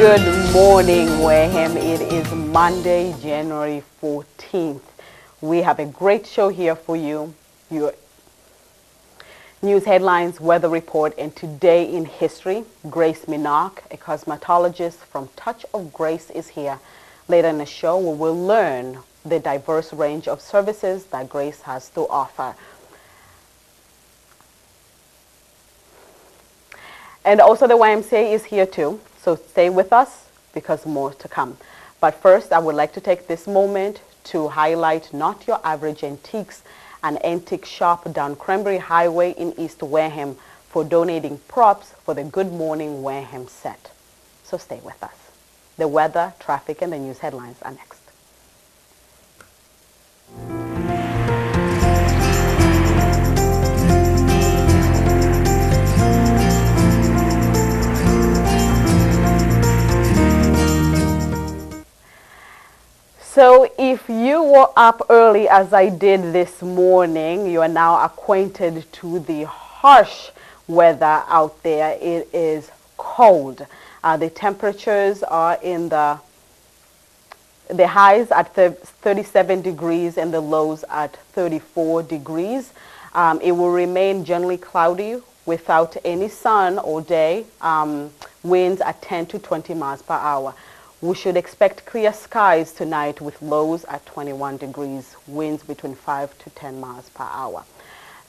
Good morning, Wareham. It is Monday, January 14th. We have a great show here for you. Your news headlines, weather report, and today in history, Grace Minock, a cosmetologist from Touch of Grace, is here. Later in the show, we will learn the diverse range of services that Grace has to offer. And also the YMCA is here too, so stay with us because more to come. But first, I would like to take this moment to highlight Not Your Average Antiques, an antique shop down Cranberry Highway in East Wareham, for donating props for the Good Morning Wareham set. So stay with us. The weather, traffic, and the news headlines are next. So if you were up early as I did this morning, you are now acquainted to the harsh weather out there. It is cold. The temperatures are in the highs at 37 degrees and the lows at 34 degrees. It will remain generally cloudy without any sun all day. Winds at 10 to 20 miles per hour. We should expect clear skies tonight with lows at 21 degrees, winds between 5 to 10 miles per hour.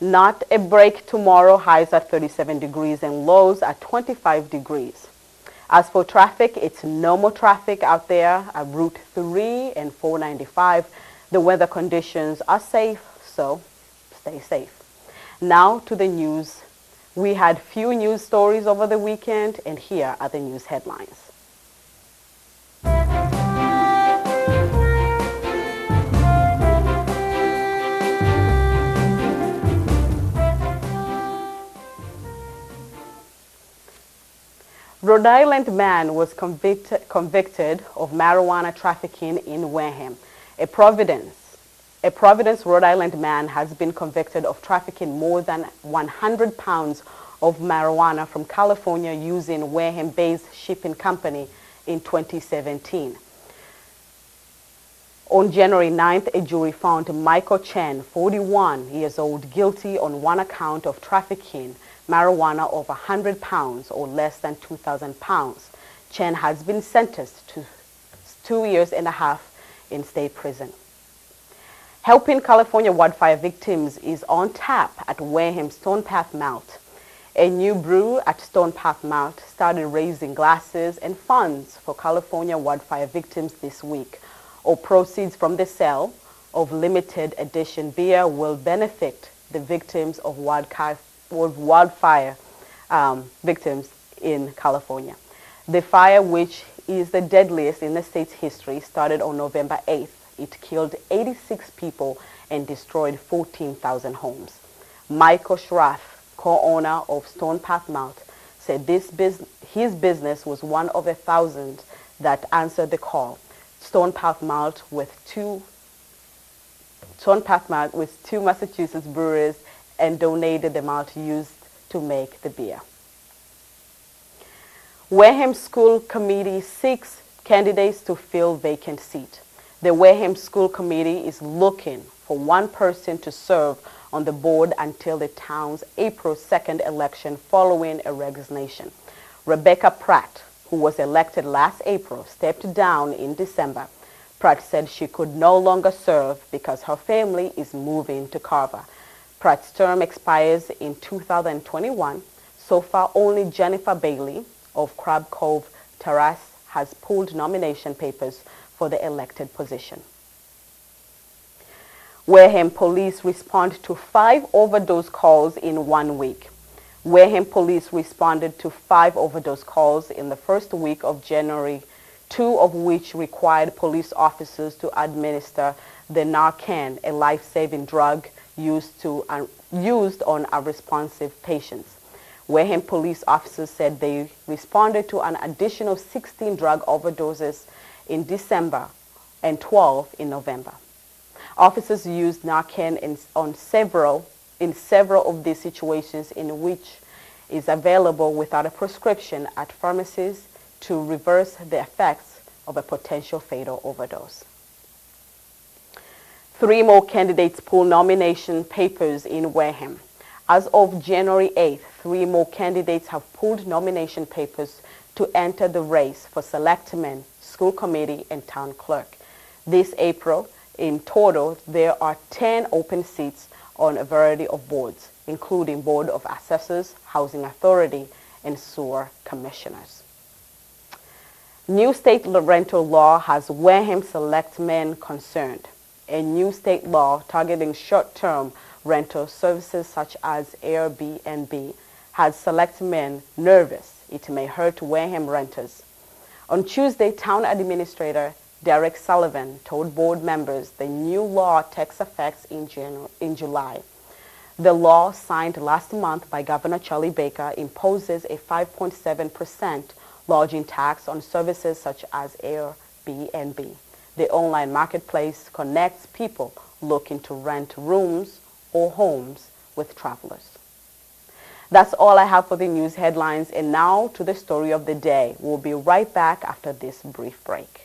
Not a break tomorrow, highs at 37 degrees and lows at 25 degrees. As for traffic, it's normal traffic out there at Route 3 and 495. The weather conditions are safe, so stay safe. Now to the news. We had few news stories over the weekend, and here are the news headlines. Rhode Island man was convicted of marijuana trafficking in Wareham. A Providence, Rhode Island man has been convicted of trafficking more than 100 pounds of marijuana from California using Wareham-based shipping company in 2017. On January 9th, a jury found Michael Chen, 41 years old, guilty on one account of trafficking marijuana of 100 pounds or less than 2,000 pounds. Chen has been sentenced to 2.5 years in state prison. Helping California wildfire victims is on tap at Wareham Stone Path Mount. A new brew at Stone Path Mount started raising glasses and funds for California wildfire victims this week. All proceeds from the sale of limited edition beer will benefit the victims of wildfire victims in California. The fire, which is the deadliest in the state's history, started on November 8th. It killed 86 people and destroyed 14,000 homes. Michael Schrath, co-owner of Stone Path Mount, said his business was one of 1,000 that answered the call. Stone Path Mount with two Massachusetts breweries and donated the malt used to make the beer. Wareham School Committee seeks candidates to fill vacant seat. The Wareham School Committee is looking for one person to serve on the board until the town's April 2nd election following a resignation. Rebecca Pratt, who was elected last April, stepped down in December. Pratt said she could no longer serve because her family is moving to Carver. Pratt's term expires in 2021. So far, only Jennifer Bailey of Crab Cove Terrace has pulled nomination papers for the elected position. Wareham police respond to 5 overdose calls in 1 week. Wareham police responded to 5 overdose calls in the first week of January, 2 of which required police officers to administer the Narcan, a life-saving drug used on unresponsive patients. Wareham police officers said they responded to an additional 16 drug overdoses in December and 12 in November. Officers used Narcan in several of these situations in which is available without a prescription at pharmacies, to reverse the effects of a potential fatal overdose. 3 more candidates pulled nomination papers in Wareham. As of January 8th, 3 more candidates have pulled nomination papers to enter the race for selectmen, school committee, and town clerk. This April, in total, there are 10 open seats on a variety of boards, including Board of Assessors, Housing Authority, and Sewer Commissioners. New state rental law has Wareham selectmen concerned. A new state law targeting short-term rental services such as Airbnb has selectmen nervous it may hurt Wareham renters. On Tuesday, Town Administrator Derek Sullivan told board members the new law takes effect in July. The law, signed last month by Governor Charlie Baker, imposes a 5.7% lodging tax on services such as Airbnb. The online marketplace connects people looking to rent rooms or homes with travelers. That's all I have for the news headlines, and now to the story of the day. We'll be right back after this brief break.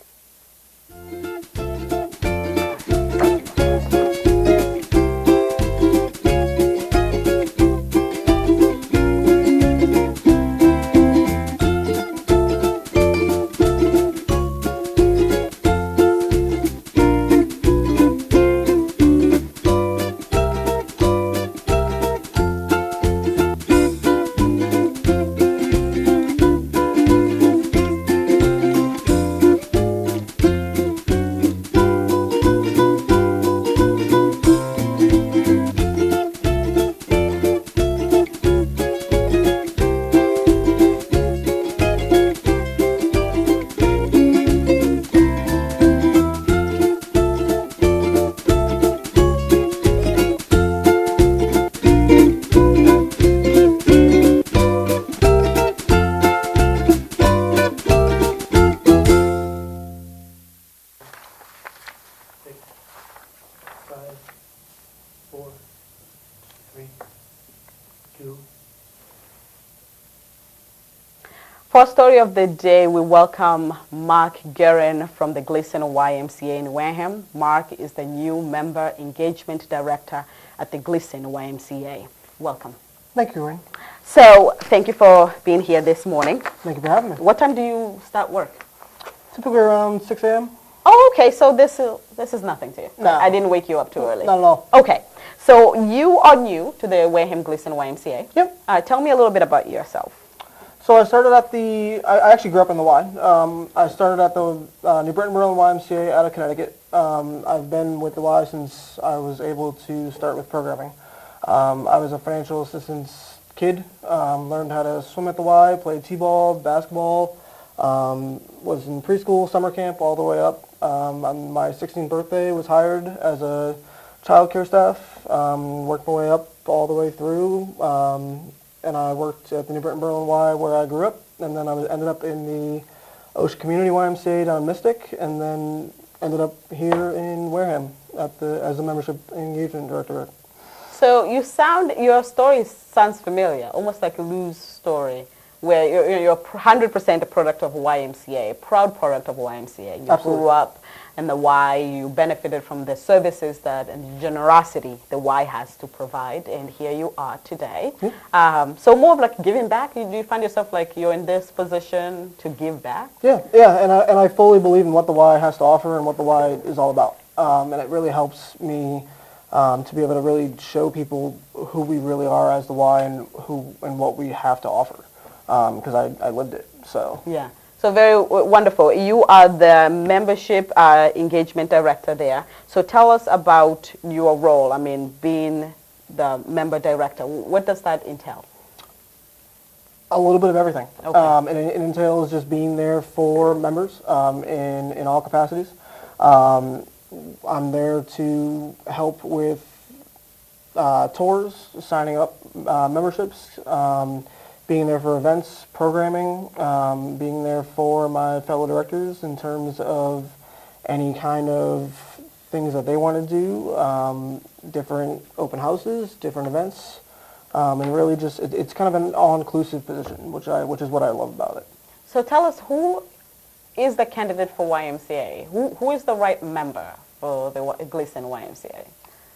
For story of the day, we welcome Mark Guerin from the Gleason YMCA in Wareham. Mark is the new Member Engagement Director at the Gleason YMCA. Welcome. Thank you, Wayne. So, thank you for being here this morning. Thank you for having me. What time do you start work? Typically around 6 a.m. Oh, okay. So this is nothing to you. No. I didn't wake you up too early. Not at all. Okay. So you are new to the Wareham Gleason YMCA. Yep. Tell me a little bit about yourself. So I started at I actually grew up in the Y. I started at the New Britain Berlin YMCA out of Connecticut. I've been with the Y since I was able to start with programming. I was a financial assistance kid, learned how to swim at the Y, played t-ball, basketball, was in preschool, summer camp, all the way up. On my 16th birthday, was hired as a child care staff, worked my way up all the way through. And I worked at the New Britain Berlin Y where I grew up, and then I ended up in the Ocean Community YMCA down in Mystic, and then ended up here in Wareham as a membership engagement director. So your story sounds familiar, almost like a Lou's story, where you're 100% a product of YMCA, a proud product of YMCA. You Absolutely. grew up in the Y, you benefited from the services and the generosity the Y has to provide, and here you are today. Mm-hmm. So more of like giving back. Do you find yourself like you're in this position to give back? Yeah, and I fully believe in what the Y has to offer and what the Y is all about. And it really helps me to be able to really show people who we really are as the Y and what we have to offer. Because I lived it, so. Yeah, so very wonderful. You are the membership engagement director there. So tell us about your role. I mean, being the member director, what does that entail? A little bit of everything. Okay. And it entails just being there for members in all capacities. I'm there to help with tours, signing up memberships, being there for events, programming, being there for my fellow directors in terms of any kind of things that they want to do, different open houses, different events, and really just it's kind of an all-inclusive position, which is what I love about it. So tell us, who is the candidate for YMCA? Who is the right member for the Gleason YMCA?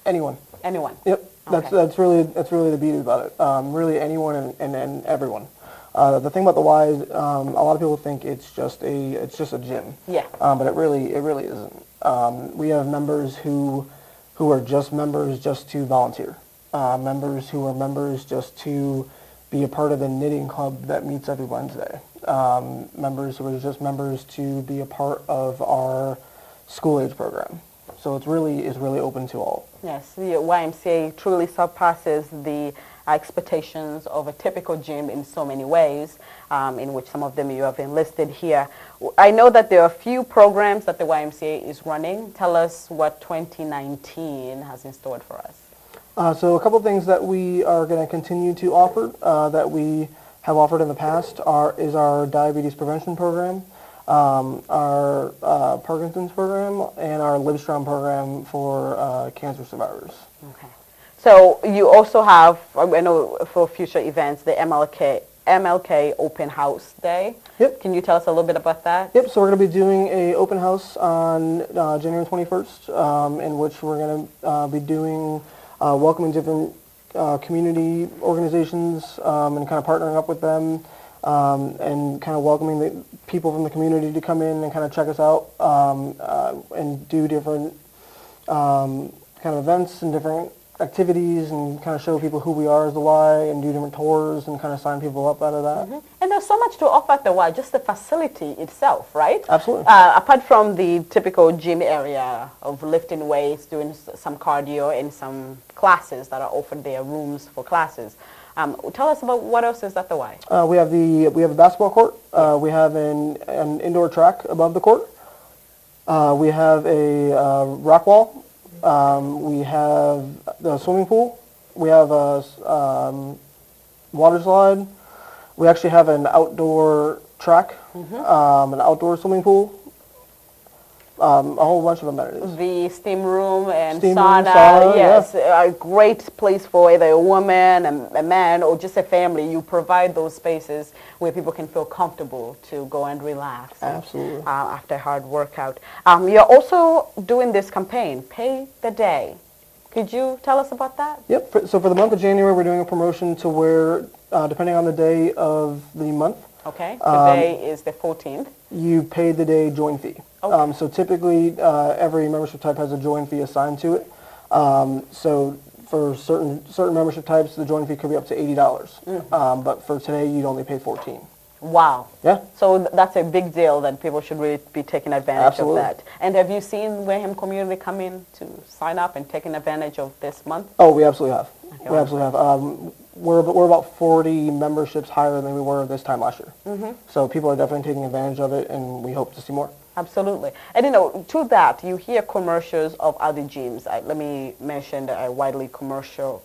Anyone. Anyone? Yep. Okay. That's really the beauty about it. Really anyone and everyone. The thing about the Y is a lot of people think it's just a gym. Yeah. But it really isn't. We have members who are just members just to volunteer. Members who are members just to be a part of the knitting club that meets every Wednesday. Members who are just members to be a part of our school age program. So it's really open to all. Yes, the YMCA truly surpasses the expectations of a typical gym in so many ways, in which some of them you have enlisted here. I know that there are a few programs that the YMCA is running. Tell us what 2019 has in store for us. So a couple of things that we are going to continue to offer that we have offered in the past is our diabetes prevention program, our Parkinson's program, and our Livestrong program for cancer survivors. Okay. So you also have, I know for future events, the MLK Open House Day. Yep. Can you tell us a little bit about that? Yep, so we're going to be doing an open house on January 21st, in which we're going to be doing welcoming different community organizations and kind of partnering up with them and kind of welcoming the people from the community to come in and kind of check us out and do different kind of events and different activities and kind of show people who we are as the Y and do different tours and kind of sign people up out of that. Mm-hmm. And there's so much to offer at the Y, just the facility itself, right? Absolutely. Apart from the typical gym area of lifting weights, doing some cardio and some classes that are offered there, rooms for classes. Tell us about what else is at the Y. We have a basketball court. We have an indoor track above the court. We have a rock wall. We have the swimming pool. We have a water slide. We actually have an outdoor track, an outdoor swimming pool, a whole bunch of amenities. The steam room and Steam room, sauna, sauna, yes, a great place for either a woman, a man, or just a family. You provide those spaces where people can feel comfortable to go and relax. Absolutely. After a hard workout. You're also doing this campaign, Pay the Day. Could you tell us about that? Yep. So for the month of January, we're doing a promotion to where, depending on the day of the month, Okay, today is the 14th. you pay the day join fee. Okay. So typically, every membership type has a join fee assigned to it. So for certain membership types, the join fee could be up to $80. But for today, you'd only pay $14. Wow. Yeah. So that's a big deal that people should really be taking advantage Absolutely. of that. And have you seen Wareham community come in to sign up and taking advantage of this month? Oh, we absolutely have. Okay. We absolutely have. We're about 40 memberships higher than we were this time last year. So people are definitely taking advantage of it, and we hope to see more. Absolutely. And you know, to that, you hear commercials of other gyms. Let me mention a widely commercialized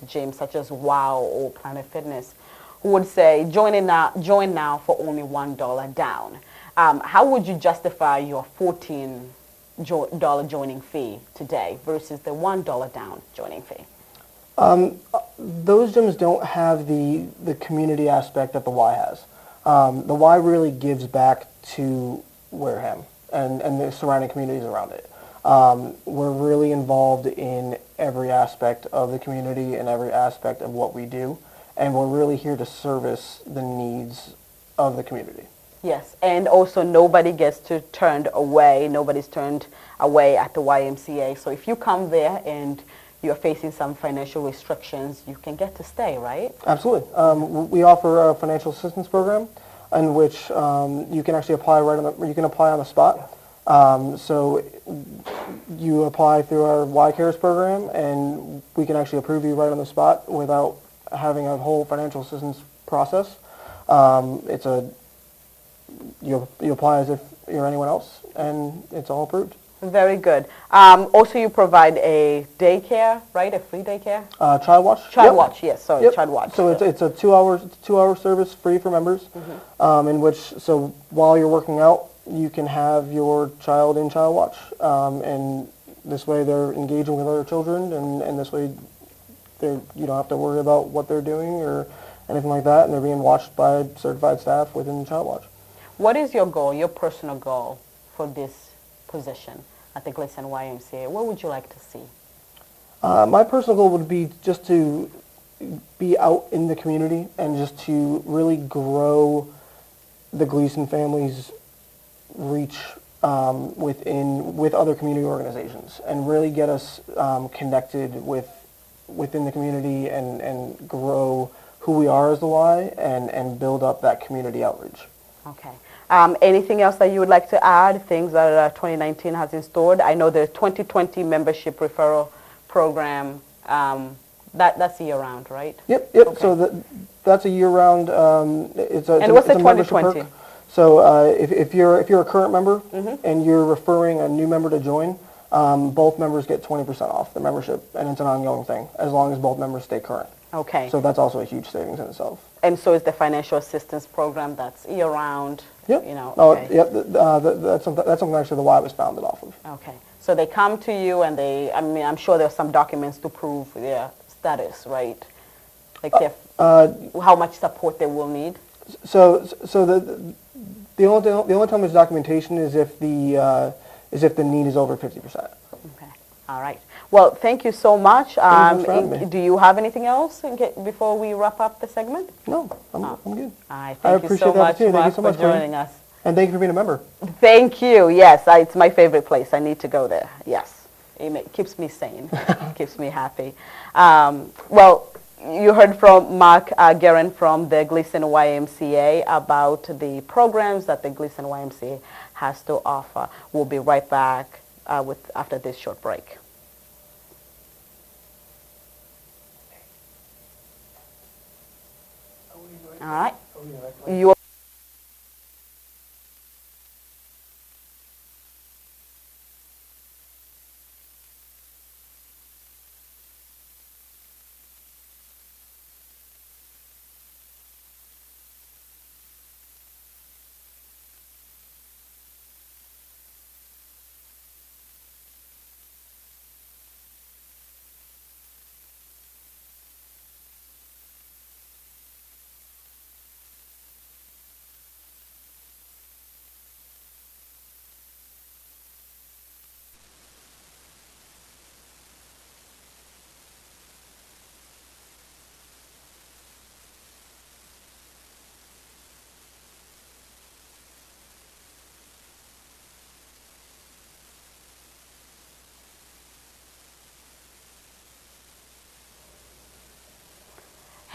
gyms such as WOW or Planet Fitness, who would say, join now for only $1 down. How would you justify your $14 joining fee today versus the $1 down joining fee? Those gyms don't have the community aspect that the Y has. The Y really gives back to Wareham and the surrounding communities around it. We're really involved in every aspect of the community and every aspect of what we do, and we're really here to service the needs of the community. Yes, and also nobody gets turned away. Nobody's turned away at the YMCA. So if you come there and you're facing some financial restrictions, you can get to stay, right? Absolutely. We offer a financial assistance program in which you can actually apply on the spot. So you apply through our Y Cares program, and we can actually approve you right on the spot without having a whole financial assistance process. You apply as if you're anyone else, and it's all approved. Very good. Also, you provide a daycare, right? A free daycare? Child Watch. Child Watch, yes. Sorry, Child Watch. So it's a 2-hour service free for members, in which while you're working out, you can have your child in Child Watch, and this way they're engaging with other children, and this way you don't have to worry about what they're doing or anything like that, and they're being watched by certified staff within Child Watch. What is your goal, your personal goal for this position at the Gleason YMCA? What would you like to see? My personal goal would be just to be out in the community and just to really grow the Gleason family's reach with other community organizations, and really get us connected within the community, and grow who we are as the Y, and build up that community outreach. Okay. Anything else that you would like to add, things that 2019 has in store? I know the 2020 membership referral program, that's year-round, right? Yep. Okay. So that's a year-round. What's the 2020? So if you're a current member Mm-hmm. and you're referring a new member to join, both members get 20% off the membership, and it's an ongoing thing as long as both members stay current. Okay. So that's also a huge savings in itself. And so is the financial assistance program, that's year-round? Yep. You know, Okay. okay. Yep. That's something actually the Y was founded off of. Okay. So they come to you and I'm sure there's some documents to prove their status, right? Like how much support they will need? So the only time there's documentation is if the need is over 50%. Okay. All right. Well, thank you so much. Thank you for having me. Do you have anything else before we wrap up the segment? No, I'm good. All right. I Thank you appreciate so the much, opportunity. Thank Mark, you so much for joining us. And thank you for being a member. Thank you. Yes, it's my favorite place. I need to go there. Yes. It keeps me sane. Keeps me happy. Well, you heard from Mark Guerin from the Gleason YMCA about the programs that the Gleason YMCA has to offer. We'll be right back after this short break. All right. You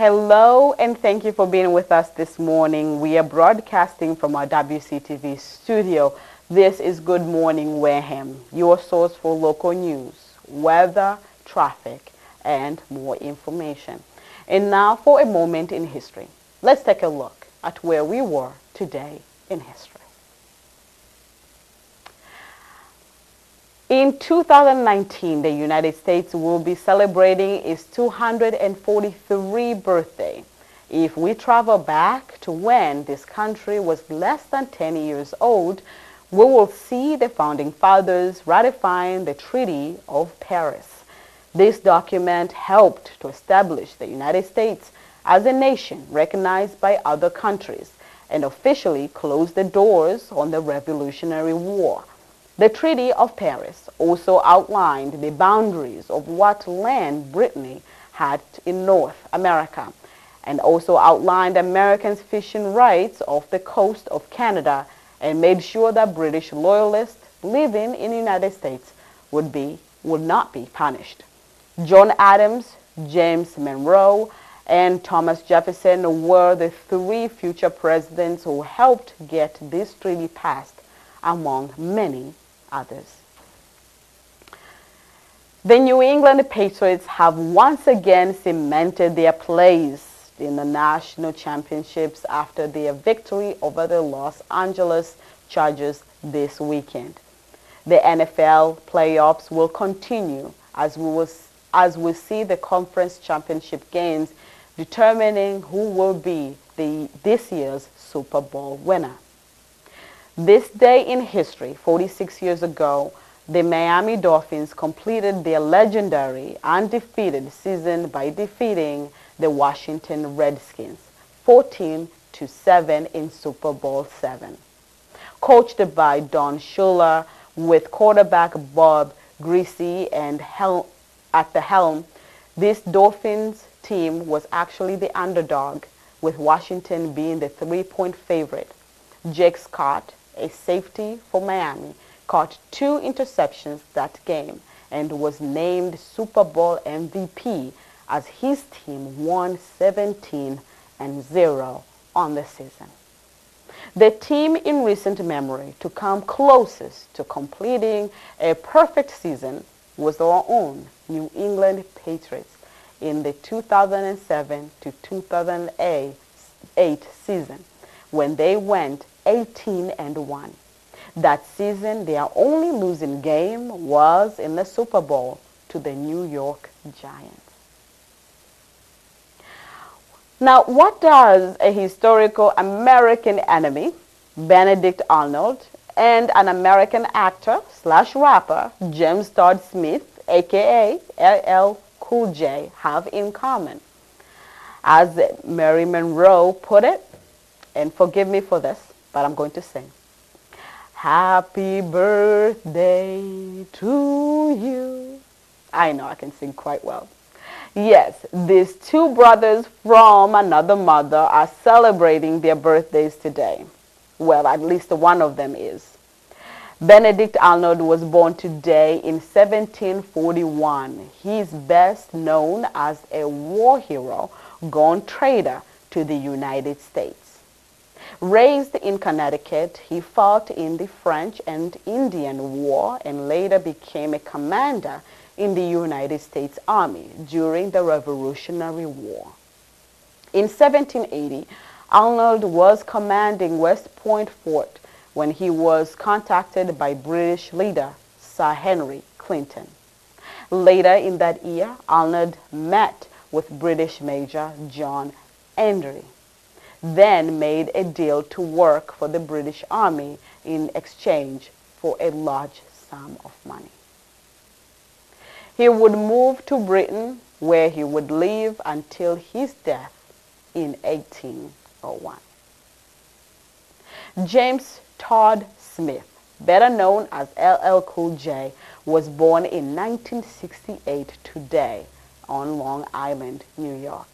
Hello, and thank you for being with us this morning. We are broadcasting from our WCTV studio. This is Good Morning Wareham, your source for local news, weather, traffic, and more information. And now for a moment in history. Let's take a look at where we were today in history. In 2019, the United States will be celebrating its 243rd birthday. If we travel back to when this country was less than 10 years old, we will see the founding fathers ratifying the Treaty of Paris. This document helped to establish the United States as a nation recognized by other countries and officially closed the doors on the Revolutionary War. The Treaty of Paris also outlined the boundaries of what land Britain had in North America, and also outlined Americans' fishing rights off the coast of Canada, and made sure that British loyalists living in the United States would not be punished. John Adams, James Monroe, and Thomas Jefferson were the three future presidents who helped get this treaty passed, among many others. The New England Patriots have once again cemented their place in the national championships after their victory over the Los Angeles Chargers this weekend. The NFL playoffs will continue as we see the conference championship games determining who will be this year's Super Bowl winner. This day in history, 46 years ago, the Miami Dolphins completed their legendary undefeated season by defeating the Washington Redskins 14-7 in Super Bowl VII. Coached by Don Shula with quarterback Bob Greasy at the helm, this Dolphins team was actually the underdog, with Washington being the 3-point favorite. Jake Scott, a safety for Miami, caught 2 interceptions that game and was named Super Bowl MVP as his team won 17-0 on the season. The team in recent memory to come closest to completing a perfect season was our own New England Patriots in the 2007 to 2008 season, when they went 18-1. That season, their only losing game was in the Super Bowl to the New York Giants. Now, what does a historical American enemy, Benedict Arnold, and an American actor / rapper, James Todd Smith, aka LL Cool J, have in common? As Mary Monroe put it, and forgive me for this, but I'm going to sing. Happy birthday to you. I know I can sing quite well. Yes, these 2 brothers from another mother are celebrating their birthdays today. Well, at least one of them is. Benedict Arnold was born today in 1741. He is best known as a war hero gone traitor to the United States. Raised in Connecticut, he fought in the French and Indian War and later became a commander in the United States Army during the Revolutionary War. In 1780, Arnold was commanding West Point Fort when he was contacted by British leader Sir Henry Clinton. Later in that year, Arnold met with British Major John Andrew, then made a deal to work for the British Army in exchange for a large sum of money. He would move to Britain, where he would live until his death in 1801. James Todd Smith, better known as LL Cool J, was born in 1968 today on Long Island, New York.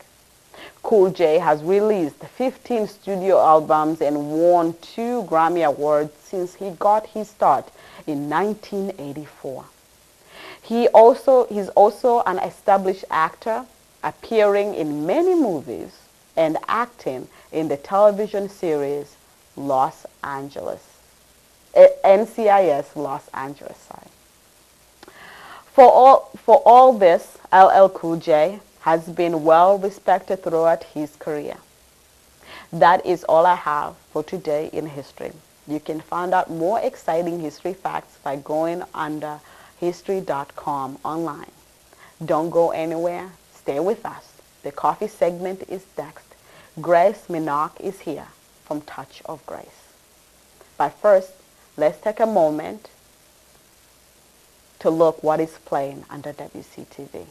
Cool J has released 15 studio albums and won 2 Grammy Awards since he got his start in 1984. He's also an established actor, appearing in many movies and acting in the television series NCIS Los Angeles. For all this, LL Cool J has been well respected throughout his career. That is all I have for today in history. You can find out more exciting history facts by going under history.com online. Don't go anywhere. Stay with us. The coffee segment is next. Grace Minock is here from Touch of Grace. But first, let's take a moment to look what is playing under WCTV.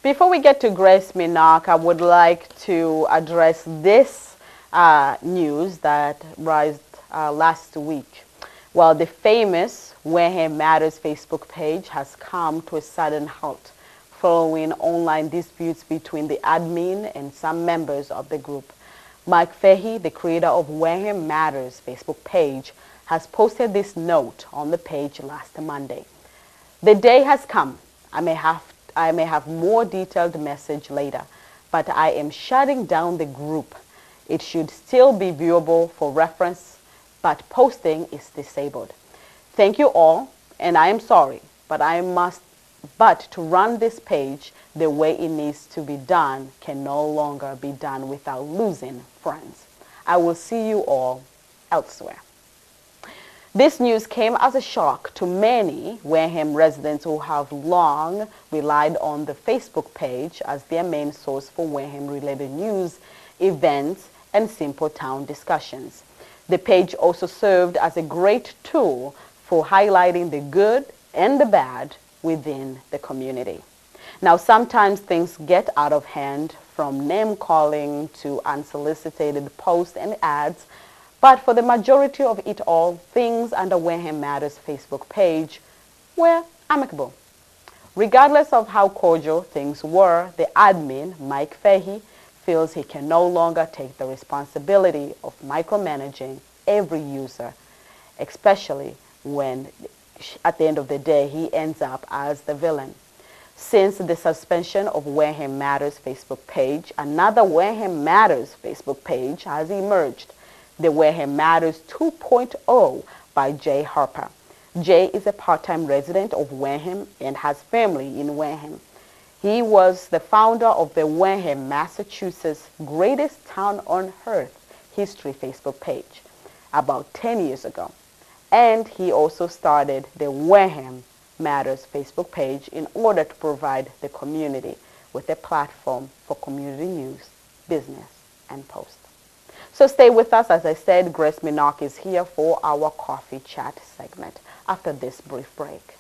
Before we get to Grace Minok, I would like to address this news that rised last week. Well, the famous Wareham Matters Facebook page has come to a sudden halt following online disputes between the admin and some members of the group. Mike Fahey, the creator of Wareham Matters Facebook page, has posted this note on the page last Monday. The day has come. I may have more detailed message later, but I am shutting down the group. It should still be viewable for reference, but posting is disabled. Thank you all, and I am sorry, but to run this page the way it needs to be done can no longer be done without losing friends. I will see you all elsewhere. This news came as a shock to many Wareham residents who have long relied on the Facebook page as their main source for Wareham-related news, events, and simple town discussions. The page also served as a great tool for highlighting the good and the bad within the community. Now, sometimes things get out of hand, from name-calling to unsolicited posts and ads, but for the majority of it all, things under Wareham Matters Facebook page were amicable. Regardless of how cordial things were, the admin, Mike Fahey, feels he can no longer take the responsibility of micromanaging every user, especially when at the end of the day he ends up as the villain. Since the suspension of Wareham Matters Facebook page, another Wareham Matters Facebook page has emerged, the Wareham Matters 2.0 by Jay Harper. Jay is a part-time resident of Wareham and has family in Wareham. He was the founder of the Wareham, Massachusetts Greatest Town on Earth History Facebook page about 10 years ago. And he also started the Wareham Matters Facebook page in order to provide the community with a platform for community news, business, and posts. So stay with us. As I said, Grace Minok is here for our coffee chat segment after this brief break.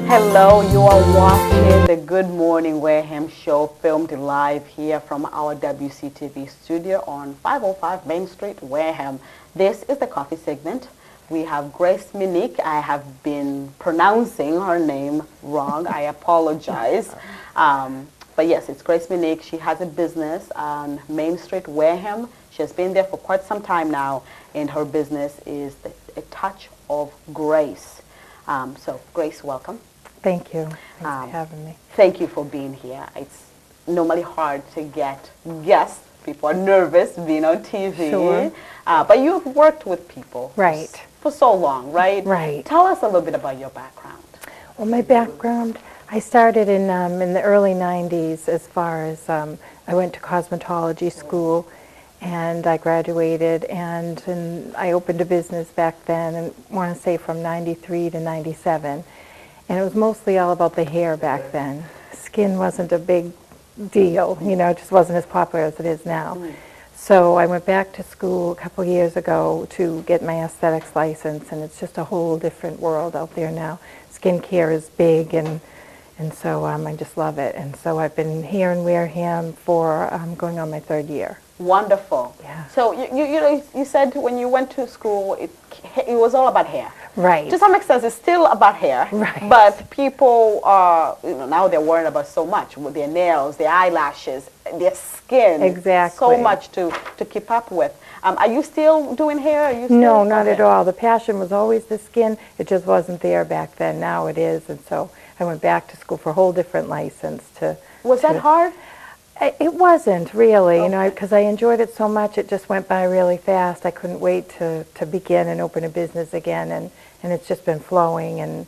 Hello, you are watching the Good Morning Wareham show, filmed live here from our WCTV studio on 505 Main Street, Wareham. This is the coffee segment. We have Grace Minok. I have been pronouncing her name wrong. I apologize. But yes, it's Grace Minok. She has a business on Main Street, Wareham. She has been there for quite some time now, and her business is A Touch of Grace. So, Grace, welcome. Thank you. Thanks for having me. Thank you for being here. It's normally hard to get guests. People are nervous being on TV. Sure. But you've worked with people for so long, right? Right. Tell us a little bit about your background. Well, my background, I started in the early 90s as far as I went to cosmetology school and I graduated and I opened a business back then, and I want to say from 93 to 97. And it was mostly all about the hair back then. Skin wasn't a big deal, you know, it just wasn't as popular as it is now. So I went back to school a couple years ago to get my aesthetics license, and it's just a whole different world out there now. Skincare is big, and so I just love it. And so I've been here in Wareham for going on my 3rd year. Wonderful. Yeah. So you said when you went to school, it was all about hair. Right. To some extent, it's still about hair. Right. But people are, now they're worried about so much with their nails, their eyelashes, their skin. Exactly. So much to keep up with. Are you still doing hair? Are you still No, not at all. The passion was always the skin. It just wasn't there back then. Now it is, and so I went back to school for a whole different license to. Was that hard? It wasn't really, because I enjoyed it so much. It just went by really fast. I couldn't wait to begin and open a business again, and it's just been flowing. And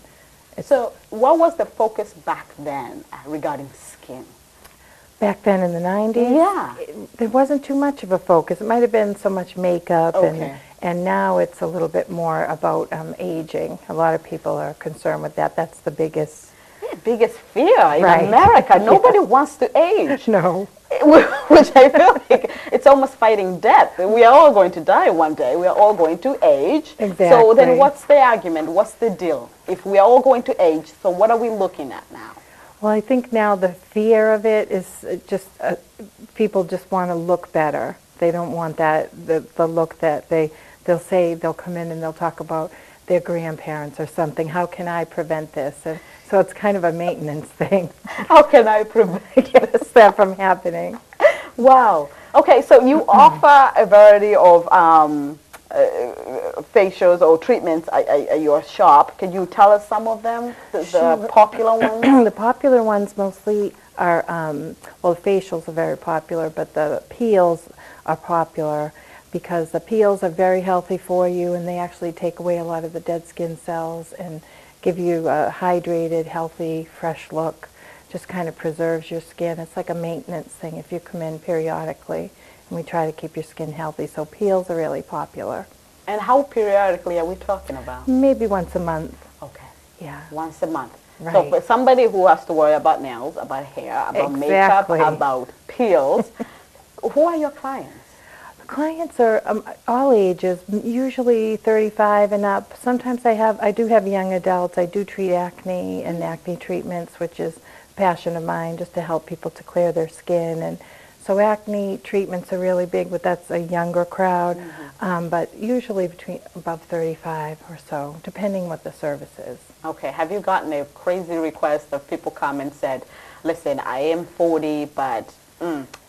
so, what was the focus back then regarding skin? Back then in the 90s? Yeah. There wasn't too much of a focus. It might have been so much makeup, Okay. and now it's a little bit more about aging. A lot of people are concerned with that. That's the biggest fear in Right. America. Nobody wants to age. No. Which I feel like it's almost fighting death. We are all going to die one day. We are all going to age. Exactly. So then what's the argument? What's the deal? If we are all going to age, so what are we looking at now? Well, I think now the fear of it is just people just want to look better. They don't want the look that they'll come in and they'll talk about their grandparents or something. How can I prevent this? And so it's kind of a maintenance thing. How can I prevent that from happening? Wow. Okay, so you offer a variety of facials or treatments at your shop. Can you tell us some of them, the popular ones? The popular ones mostly are, well, the facials are very popular, but the peels are popular because the peels are very healthy for you, and they actually take away a lot of the dead skin cells and give you a hydrated, healthy, fresh look. Just kind of preserves your skin. It's like a maintenance thing if you come in periodically, and we try to keep your skin healthy. So peels are really popular. And how periodically are we talking about? Maybe once a month. Okay. Yeah. Once a month. Right. So for somebody who has to worry about nails, about hair, about Exactly. makeup, about peels, who are your clients? Clients are all ages, usually 35 and up. Sometimes I do have young adults. I do treat acne and acne treatments, which is a passion of mine, just to help people to clear their skin. And so acne treatments are really big, but that's a younger crowd. But usually between above 35 or so, depending what the service is. Okay. Have you gotten a crazy request of people come and said, listen, I am 40, but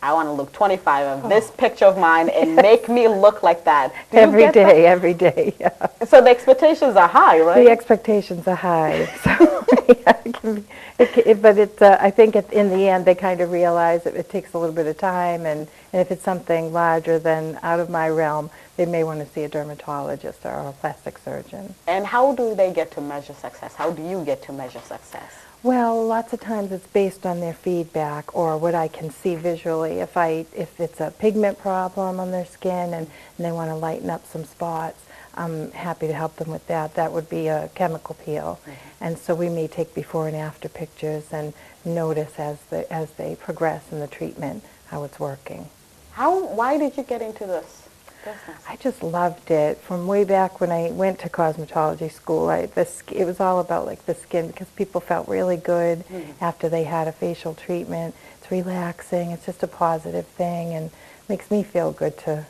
I want to look 25 of this picture of mine and make me look like that. Do you get that? Every day, yeah. So the expectations are high, right? The expectations are high. So, yeah, but it's, I think in the end they kind of realize that it takes a little bit of time, and if it's something larger than out of my realm, they may want to see a dermatologist or a plastic surgeon. And how do they get to measure success? How do you get to measure success? Well, lots of times it's based on their feedback or what I can see visually. If it's a pigment problem on their skin and they want to lighten up some spots, I'm happy to help them with that. That would be a chemical peel. And so we may take before and after pictures and notice as they progress in the treatment how it's working. Why did you get into this business? I just loved it. From way back when I went to cosmetology school, it was all about like the skin, because people felt really good after they had a facial treatment. It's relaxing. It's just a positive thing, and makes me feel good to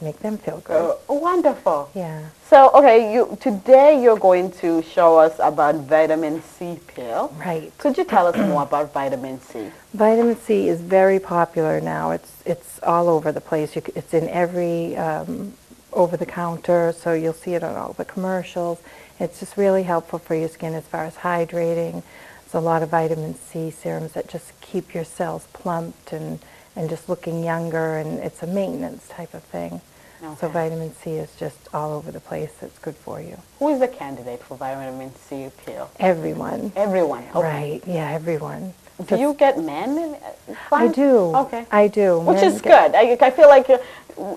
make them feel good. Wonderful. Yeah. So, okay, today you're going to show us about vitamin C pill. Right. Could you tell us more about vitamin C? Vitamin C is very popular now. It's all over the place. It's in every over-the-counter, so you'll see it on all the commercials. It's just really helpful for your skin as far as hydrating. There's a lot of vitamin C serums that just keep your cells plumped and just looking younger, and it's a maintenance type of thing. Okay. So vitamin C is just all over the place. It's good for you. Who is the candidate for vitamin C pill? Everyone. Everyone. Okay. Right. Yeah, everyone. Do you get men? I do. Okay. I do. Which is good. I feel like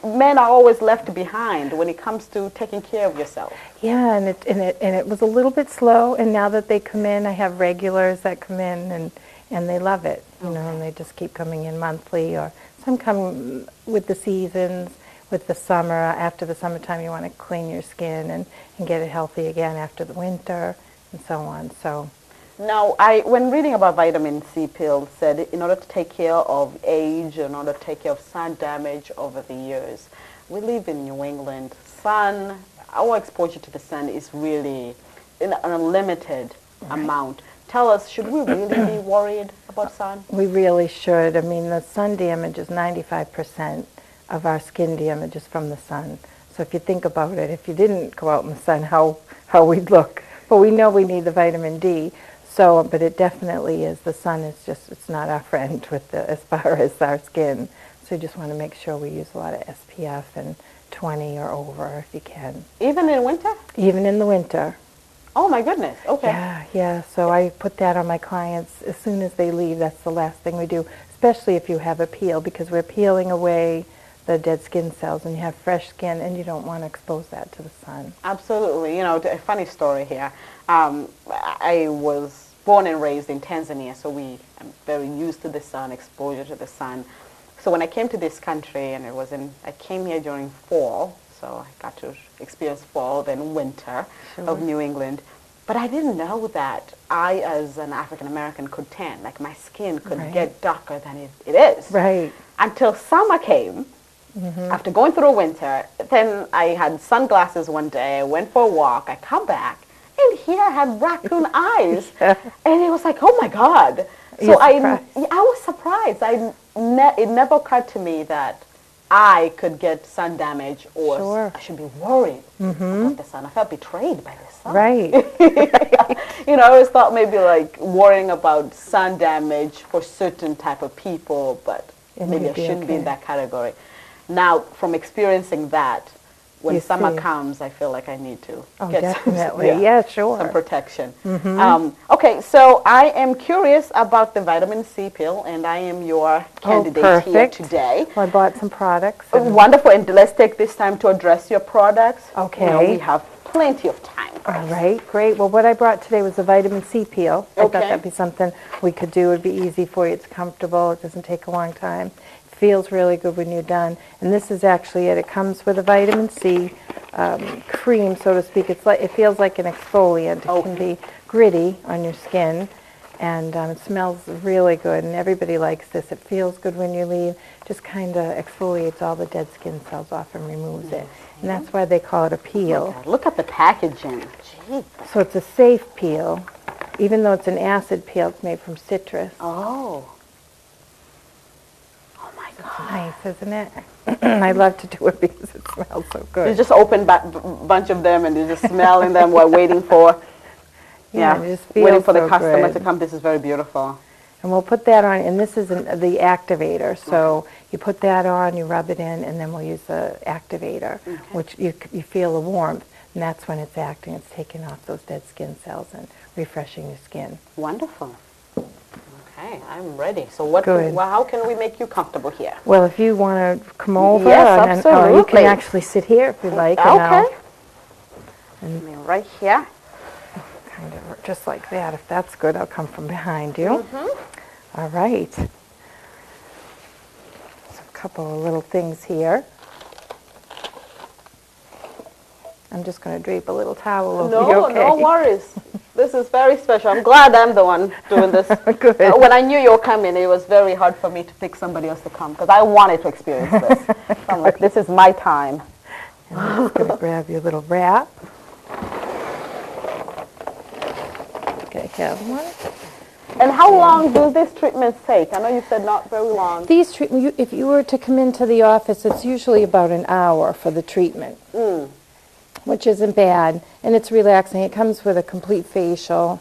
men are always left behind when it comes to taking care of yourself. Yeah, and it was a little bit slow, and now that they come in, I have regulars that come in and they love it, you know, and they just keep coming in monthly, or some come with the seasons, with the summer. After the summertime, you want to clean your skin and get it healthy again after the winter and so on. So. Now, when reading about vitamin C pills, said in order to take care of age, in order to take care of sun damage over the years, we live in New England. Our exposure to the sun is really in an unlimited amount. Tell us, should we really be worried about sun? We really should. I mean, the sun damage is 95% of our skin damage is from the sun. So if you think about it, if you didn't go out in the sun, how we'd look. But we know we need the vitamin D. So, but it definitely is. The sun is just, it's not our friend as far as our skin. So you just want to make sure we use a lot of SPF and 20 or over if you can. Even in winter? Even in the winter. Oh my goodness, okay. Yeah. So I put that on my clients as soon as they leave. That's the last thing we do, especially if you have a peel, because we're peeling away the dead skin cells and you have fresh skin and you don't want to expose that to the sun. Absolutely. A funny story here. I was born and raised in Tanzania, so I'm very used to the sun, exposure to the sun. So when I came to this country, and I came here during fall, so I got to experience fall, then winter of New England. But I didn't know that I, as an African American, could tan. Like my skin could get darker than it is. Right. Until summer came. After going through a winter, then I had sunglasses one day. I went for a walk. I come back. And here I had raccoon eyes. And it was like, oh my God. So I was surprised. It never occurred to me that I could get sun damage or I should be worried about the sun. I felt betrayed by the sun. Right. I always thought maybe like worrying about sun damage for certain type of people, but maybe I shouldn't be in that category. Now, from experiencing that, when summer comes, I feel like I need to get some protection. Okay, so I am curious about the vitamin C pill, and I am your candidate here today. Well, I bought some products. Wonderful, and let's take this time to address your products. Okay. We have plenty of time. All right, great. Well, what I brought today was a vitamin C peel. I thought that'd be something we could do. It'd be easy for you. It's comfortable. It doesn't take a long time. Feels really good when you're done. And this is actually it. It comes with a vitamin C cream, so to speak. It feels like an exfoliant. It can be gritty on your skin, and it smells really good. And everybody likes this. It feels good when you leave. Just kind of exfoliates all the dead skin cells off and removes it. And that's why they call it a peel. Oh, look at the packaging. Gee. So it's a safe peel, even though it's an acid peel. It's made from citrus. Oh. Nice, isn't it? I love to do it because it smells so good. You just open a bunch of them and you're just smelling them while waiting for, waiting for the customer to come. This is very beautiful. And we'll put that on, and this is the activator. So you put that on, you rub it in, and then we'll use the activator, which you feel the warmth, and that's when it's acting. It's taking off those dead skin cells and refreshing your skin. Wonderful. Okay, I'm ready. So how can we make you comfortable here? Well, if you want to come over, yes, absolutely. You can actually sit here if you like. Okay. And right here. Kind of just like that. If that's good, I'll come from behind you. All right. So a couple of little things here. I'm just going to drape a little towel over you. No worries. This is very special. I'm glad I'm the one doing this. Good. When I knew you were coming, it was very hard for me to pick somebody else to come because I wanted to experience this. So I'm like, this is my time. And I'm just going to grab your little wrap. Okay, have one. And how long do these treatments take? I know you said not very long. These treatments, if you were to come into the office, it's usually about an hour for the treatment. Which isn't bad, and it's relaxing. It comes with a complete facial.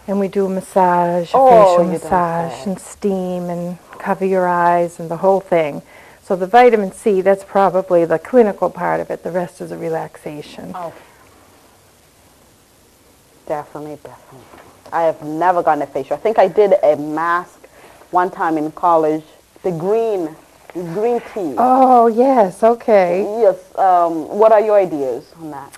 And we do a massage, facial massage, and steam, and cover your eyes, and the whole thing. So the vitamin C, that's probably the clinical part of it. The rest is a relaxation. Oh. Definitely. I have never gotten a facial. I think I did a mask one time in college, the green tea. Oh, yes, okay. Yes. What are your ideas on that?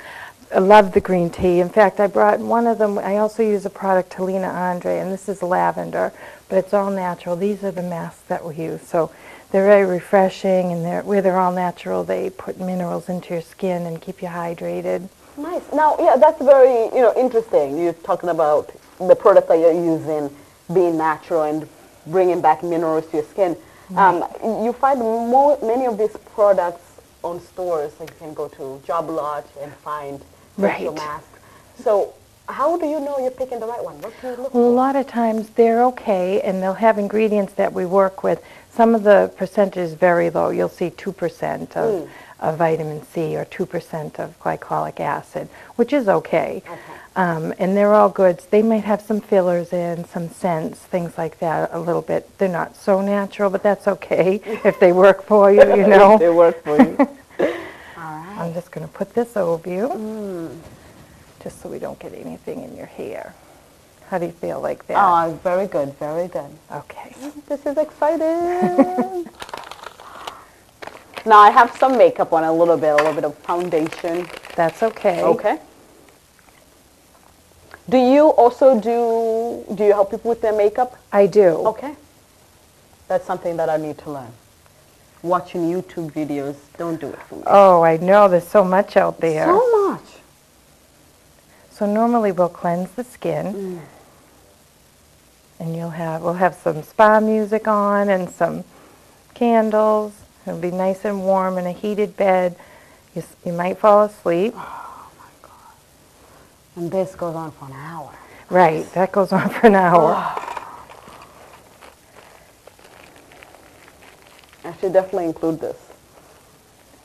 I love the green tea. In fact, I brought one of them. I also use a product, Helena Andre, and this is lavender, but it's all natural. These are the masks that we use. So they're very refreshing, and where they're all natural, they put minerals into your skin and keep you hydrated. Nice. Now, yeah, that's very, interesting. You're talking about the product that you're using being natural and bringing back minerals to your skin. Right. You find many of these products on stores, like you can go to Job Lot and find facial Right. masks. So how do you know you're picking the right one? What do you look Well, a for? lot of times they're okay, and they'll have ingredients that we work with. Some of the percentage is very low. You'll see 2% of vitamin C or 2% of glycolic acid, which is okay. And they're all good. They might have some fillers in, some scents, things like that a little bit. They're not so natural, but that's okay if they work for you, you know. They work for you. All right. I'm just going to put this over you, just so we don't get anything in your hair. How do you feel like that? Oh, very good, very good. Okay. This is exciting. Now I have some makeup on, a little bit of foundation. That's okay. Okay. Do you also do you help people with their makeup? I do. Okay. That's something that I need to learn. Watching YouTube videos, don't do it for me. Oh, I know. There's so much out there. So much. So normally we'll cleanse the skin, and we'll have some spa music on and some candles. It'll be nice and warm in a heated bed. You might fall asleep. And this goes on for an hour. Right, that goes on for an hour. I should definitely include this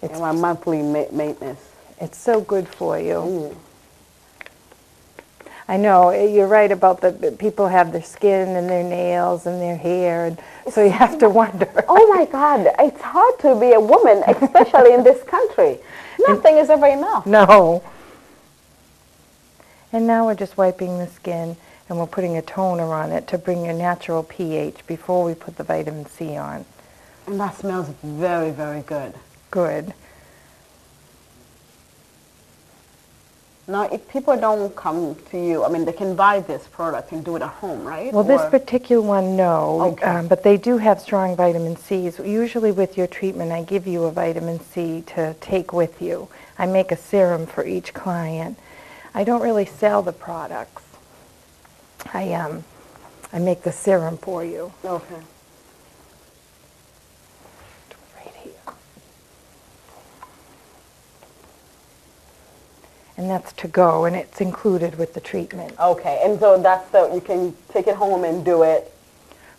in my monthly maintenance. It's so good for you. I know, you're right about the people have their skin and their nails and their hair, and so you have to wonder. Oh my God, it's hard to be a woman, especially in this country. Nothing is ever enough. No. And now we're just wiping the skin, and we're putting a toner on it to bring your natural pH before we put the vitamin C on. And that smells very, very good. Good. Now, if people don't come to you, I mean, they can buy this product and do it at home, right? Well, this particular one, no. Okay. But they do have strong vitamin C's. Usually with your treatment, I give you a vitamin C to take with you. I make a serum for each client. I don't really sell the products. I make the serum for you. Okay. Right here. And that's to go, and it's included with the treatment. Okay, and so you can take it home and do it.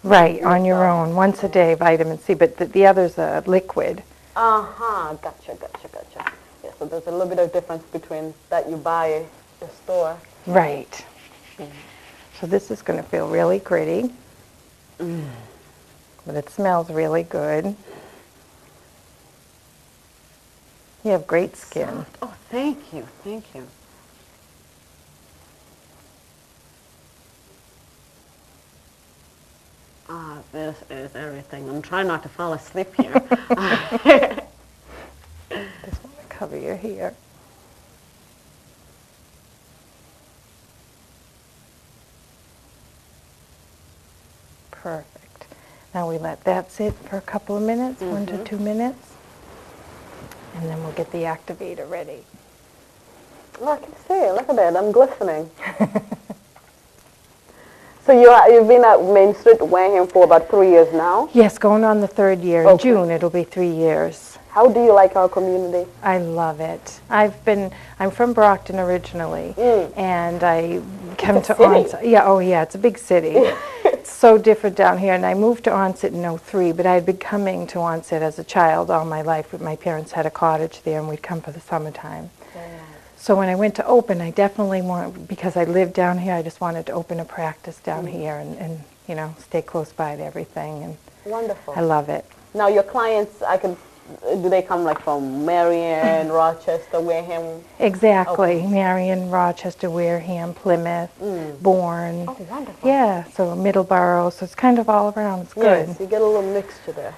Right, on your own, once a day, vitamin C, but the other's a liquid. Uh-huh, gotcha. Yeah, so there's a little bit of difference between that you buy at the store. Right. So this is going to feel really gritty, but it smells really good. You have great skin. Oh, thank you. This is everything. I'm trying not to fall asleep here. Just want to cover your hair. Perfect. Now we let that sit for a couple of minutes, 1 to 2 minutes, and then we'll get the activator ready. Oh, I can see it. Look at that. I'm glistening. So you've been at Main Street, Wareham, for about 3 years now? Yes, going on the 3rd year. In June, it'll be 3 years. How do you like our community? I love it. I'm from Brockton originally, and I come to Onset. Yeah, it's a big city. It's so different down here, and I moved to Onset in '03, but I had been coming to Onset as a child all my life. My parents had a cottage there, and we'd come for the summertime. So when I went to open, I definitely because I lived down here, I just wanted to open a practice down here and stay close by to everything. And Wonderful. I love it. Now your clients, do they come like from Marion, Rochester, Wareham? Exactly. Okay. Marion, Rochester, Wareham, Plymouth, Bourne. Oh, wonderful. Yeah, so Middleborough, so it's kind of all around. It's good. Yes, you get a little mixture there.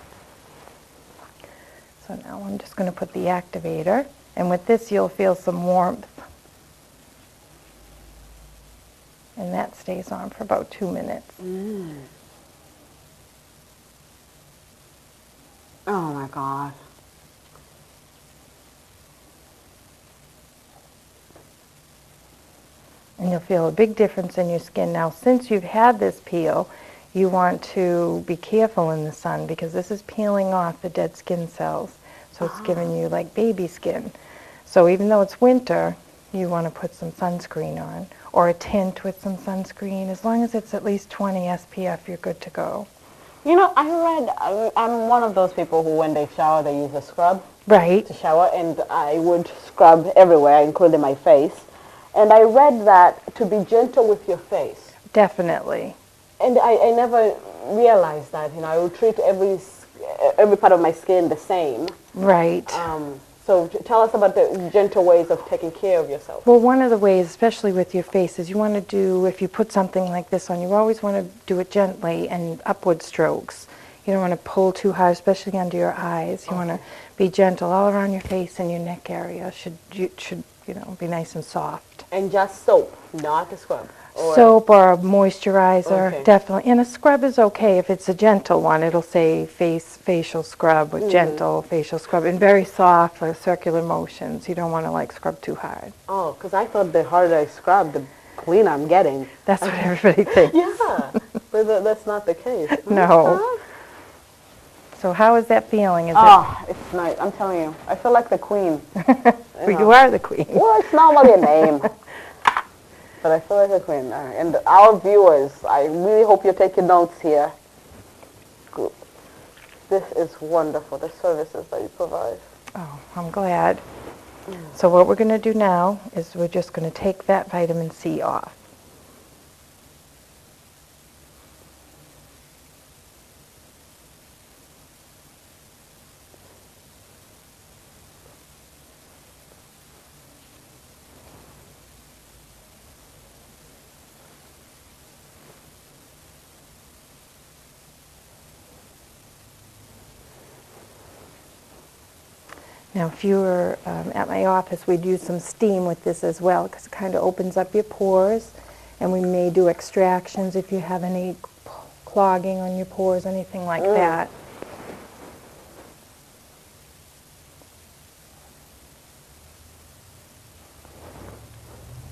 So now I'm just going to put the activator. And with this, you'll feel some warmth and that stays on for about 2 minutes. Oh my God. And you'll feel a big difference in your skin. Now, since you've had this peel, you want to be careful in the sun because this is peeling off the dead skin cells. So it's giving you like baby skin. So even though it's winter, you want to put some sunscreen on or a tint with some sunscreen. As long as it's at least 20 SPF, you're good to go. You know, I'm one of those people who when they shower, they use a scrub Right. to shower, and I would scrub everywhere, including my face. And I read that to be gentle with your face. Definitely. And I never realized that. You know, I would treat every part of my skin the same. Right. So tell us about the gentle ways of taking care of yourself. Well, one of the ways, especially with your face, is you want to do, if you put something like this on, you always want to do it gently and upward strokes. You don't want to pull too hard, especially under your eyes. You want to be gentle all around your face and your neck area. Should be nice and soft. And just soap, not a scrub. Soap or a moisturizer, Okay. definitely. And a scrub is okay if it's a gentle one. It'll say facial scrub with gentle facial scrub and very soft for circular motions. You don't want to like scrub too hard. Oh, because I thought the harder I scrub, the cleaner I'm getting. That's what everybody thinks. Yeah, but that's not the case. No. So how is that feeling? Is It's nice. I'm telling you, I feel like the queen. you are the queen. Well, it's not really a name, but I feel like a queen. And our viewers, I really hope you're taking notes here. Good. This is wonderful, the services that you provide. Oh, I'm glad. So what we're going to do now is we're just going to take that vitamin C off. Now, if you were at my office, we'd use some steam with this as well because it kind of opens up your pores, and we may do extractions if you have any clogging on your pores, anything like that.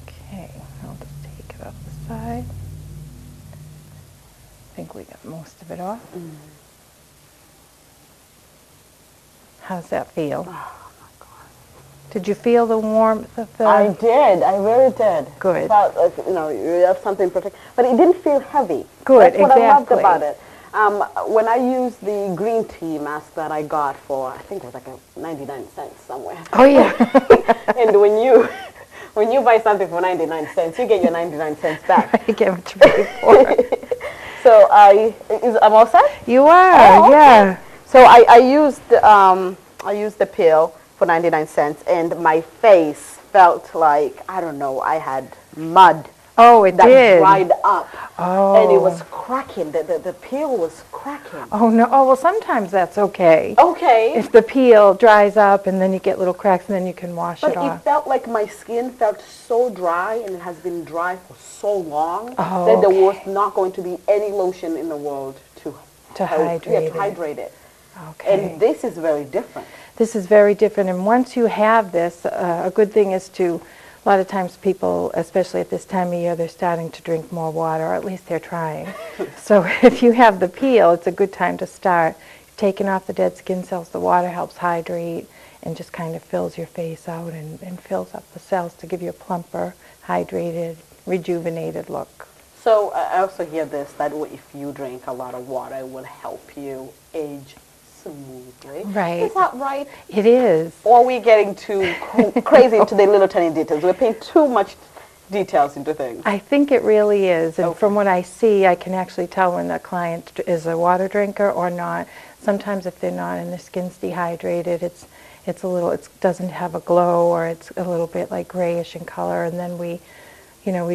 Okay, I'll just take it off the side. I think we got most of it off. How's that feel? Oh my God. Did you feel the warmth of the... I did. I really did. Good. It felt like, you have something protect, but it didn't feel heavy. Good, That's what I loved exactly. about it. When I used the green tea mask that I got for, I think it was like 99 cents somewhere. Oh, yeah. And when you buy something for 99 cents, you get your 99 cents back. You get what you pay for. So I'm all set? You are, Oh, okay. yeah. So I used the peel for 99 cents, and my face felt like, I don't know, I had mud Oh, it that did. dried up. Oh. And it was cracking. The peel was cracking. Oh, no. Oh, well, sometimes that's okay. Okay. If the peel dries up and then you get little cracks and then you can wash But it it off. felt like my skin felt so dry, and it has been dry for so long Oh, that there okay. was not going to be any lotion in the world to hydrate it. hydrate it. Okay. And this is very different. This is very different. And once you have this, a good thing is to, a lot of times people, especially at this time of year, they're starting to drink more water, or at least they're trying. So if you have the peel, it's a good time to start. Taking off the dead skin cells, the water helps hydrate and just kind of fills your face out and fills up the cells to give you a plumper, hydrated, rejuvenated look. So I also hear this, that if you drink a lot of water, it will help you age smoothly. Right. Is that right? It is. Or are we getting too crazy into the little tiny details? We're paying too much details into things. I think it really is. And Okay. from what I see, I can actually tell when a client is a water drinker or not. Sometimes if they're not and their skin's dehydrated, it's a little, it doesn't have a glow, or it's a little bit like grayish in color. And then we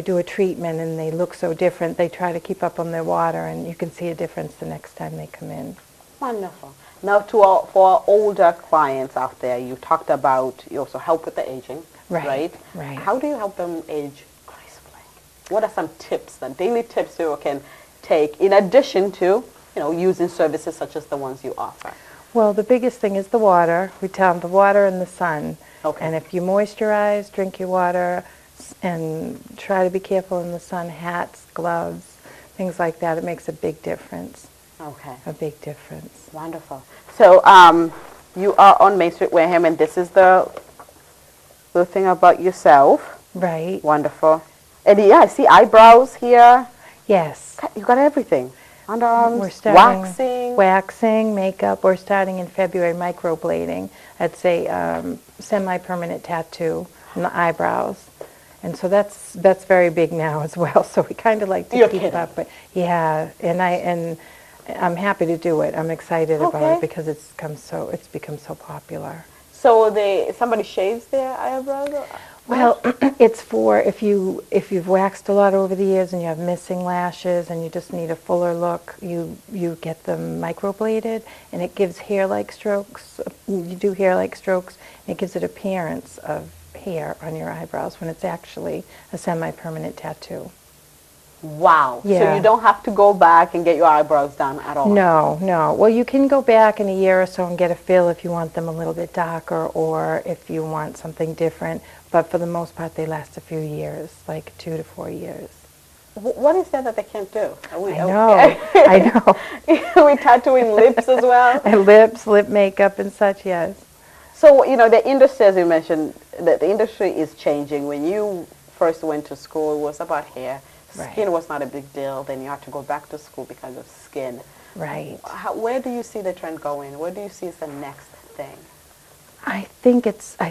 do a treatment and they look so different. They try to keep up on their water, and you can see a difference the next time they come in. Wonderful. Now, for our older clients out there, you talked about you also help with the aging, Right, right? right. How do you help them age gracefully? What are some tips, then, daily tips people can take in addition to, using services such as the ones you offer? Well, the biggest thing is the water. We tell them the water and the sun. Okay. And if you moisturize, drink your water, and try to be careful in the sun, hats, gloves, things like that. It makes a big difference. Okay. A big difference. Wonderful. So you are on Main Street, Wareham, and this is the little thing about yourself. Right. Wonderful. And yeah, I see eyebrows here. Yes. You got everything. Underarms, We're starting waxing. Waxing, makeup. We're starting in February, microblading. That's a semi-permanent tattoo on the eyebrows. And so that's very big now as well. So we kind of like to keep up. But yeah, and I'm happy to do it. I'm excited about it because it's become so popular. So somebody shaves their eyebrows? Well, it's for if you've waxed a lot over the years and you have missing lashes and you just need a fuller look, you get them microbladed, and it gives hair-like strokes. You do hair-like strokes, and it gives it appearance of hair on your eyebrows when it's actually a semi-permanent tattoo. Wow. Yeah. So you don't have to go back and get your eyebrows done at all? No. Well, you can go back in a year or so and get a fill if you want them a little bit darker or if you want something different. But for the most part, they last a few years, like 2 to 4 years. What is that they can't do? I know. We're tattooing lips as well? And lips, lip makeup and such, yes. So, the industry, as you mentioned, the industry is changing. When you first went to school, it was about hair. Skin was not a big deal. Then you had to go back to school because of skin. Right. Where do you see the trend going? Where do you see is the next thing? I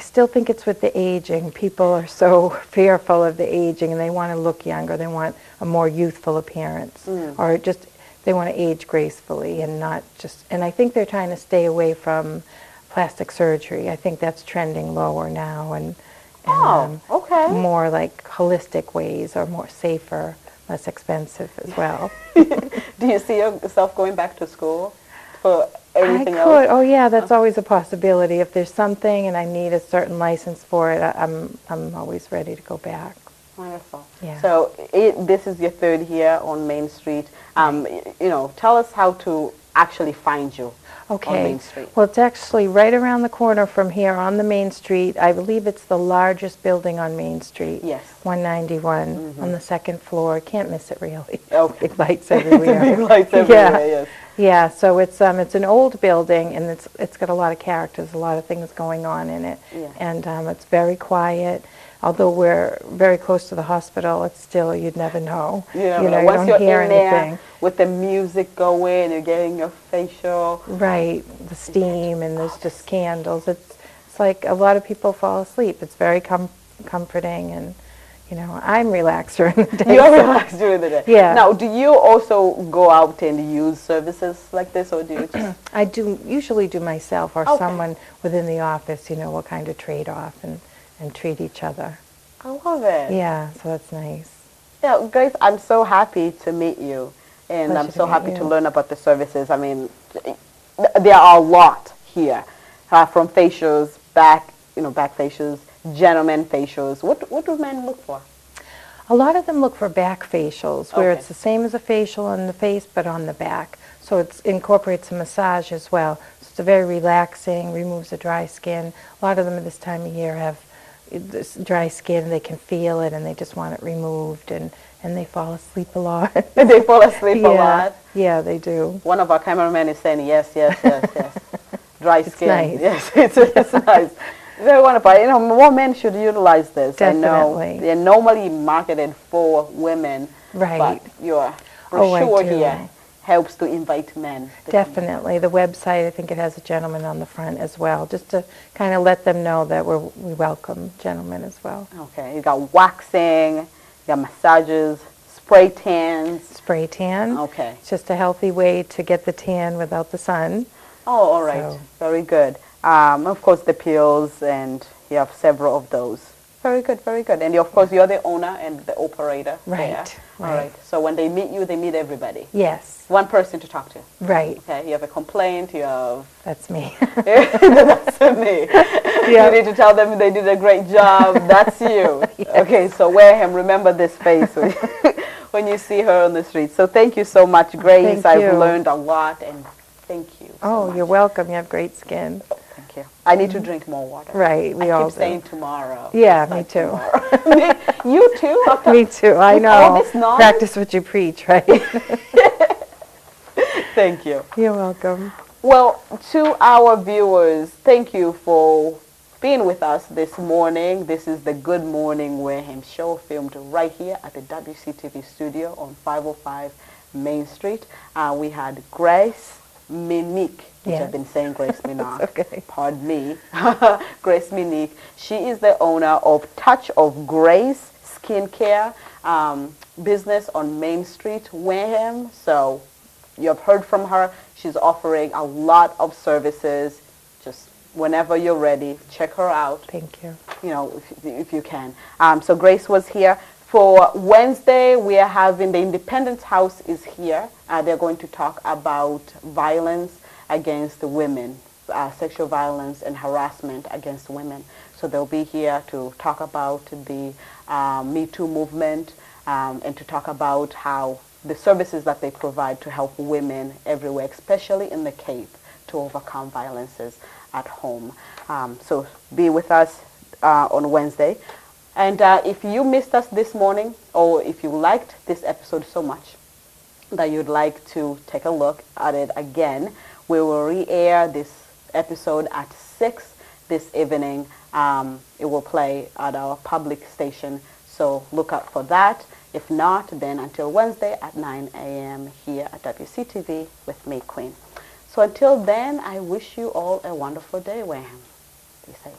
still think it's with the aging. People are so fearful of the aging, and they want to look younger. They want a more youthful appearance, or just they want to age gracefully and not just. And I think they're trying to stay away from plastic surgery. I think that's trending lower now, and more like holistic ways, or more safer, less expensive as well. Do you see yourself going back to school for anything else? I could. Oh yeah, that's always a possibility. If there's something and I need a certain license for it, I'm always ready to go back. Wonderful. Yeah. So this is your third year on Main Street. Tell us how to actually find you on Main Street. Well, it's actually right around the corner from here on the Main Street. I believe it's the largest building on Main Street. Yes. 191 on the second floor. Can't miss it really. Okay. Big lights everywhere. Big lights everywhere. Yes. Yeah, so it's an old building, and it's got a lot of characters, a lot of things going on in it, and it's very quiet. Although we're very close to the hospital, it's still, you'd never know. You don't hear in anything. There with the music going, you're getting your facial. Right, the steam, and there's just candles. It's like a lot of people fall asleep. It's very comforting, and I'm relaxed during the day. You're relaxed during the day. Yeah. Now, do you also go out and use services like this, or do you just? I usually do myself, or someone within the office. We'll kind of trade off and treat each other. I love it. Yeah, so that's nice. Yeah, Grace, I'm so happy to meet you, and Pleasure I'm so to meet happy you. to learn about the services. I mean, there are a lot here, from facials, back facials, gentlemen facials. What do men look for? A lot of them look for back facials, where Okay. it's the same as a facial on the face, but on the back. So it incorporates a massage as well. So it's very relaxing, removes the dry skin. A lot of them at this time of year have this dry skin. They can feel it, and they just want it removed, and they fall asleep a lot. They fall asleep a lot. Yeah, they do. One of our cameramen is saying yes. Dry skin. nice. Yes, it's nice. Very wonderful. More men should utilize this. Definitely. I know they're normally marketed for women, Right. but your I brochure do. here helps to invite men. to come. Definitely. The website, I think it has a gentleman on the front as well, just to kind of let them know that we welcome gentlemen as well. Okay, you got waxing, you got massages, spray tans. Spray tan. Okay. It's just a healthy way to get the tan without the sun. Oh, all right. So- Very good. Of course, the peels, and you have several of those. Very good, very good. And of course, you're the owner and the operator Right, there. All right. right. So when they meet you, they meet everybody. Yes, One person to talk to. right. Okay. You have a complaint. You have. That's me. That's me. You need to tell them they did a great job. That's you. Okay. So Wareham, remember this face when you see her on the street. So thank you so much, Grace. Thank you. I've learned a lot, and thank you. So much. You're welcome. You have great skin. Thank you. I need to drink more water. Right, we I all keep do. saying tomorrow. Yeah, It's me like too. tomorrow. You too? Me too. I With all know. this knowledge? Practice what you preach, right? Thank you. You're welcome. Well, to our viewers, thank you for being with us this morning. This is the Good Morning Wareham show, filmed right here at the WCTV studio on 505 Main Street. We had Grace Minique, which Yes. I've been saying Grace Minogue. Okay. Pardon me. Grace Minique. She is the owner of Touch of Grace Skincare business on Main Street, Wareham. So you have heard from her. She's offering a lot of services. Just whenever you're ready, check her out. Thank you. You know, if you can. So Grace was here. For Wednesday, we are having the Independence House is here. They're going to talk about violence against women, sexual violence and harassment against women. So they'll be here to talk about the Me Too movement and to talk about how the services that they provide to help women everywhere, especially in the Cape, to overcome violences at home. So be with us on Wednesday. And if you missed us this morning, or if you liked this episode so much that you'd like to take a look at it again, we will re-air this episode at 6 this evening. It will play at our public station, so look out for that. If not, then until Wednesday at 9 a.m. here at WCTV with me, Queen. So until then, I wish you all a wonderful day, Wareham. Be safe.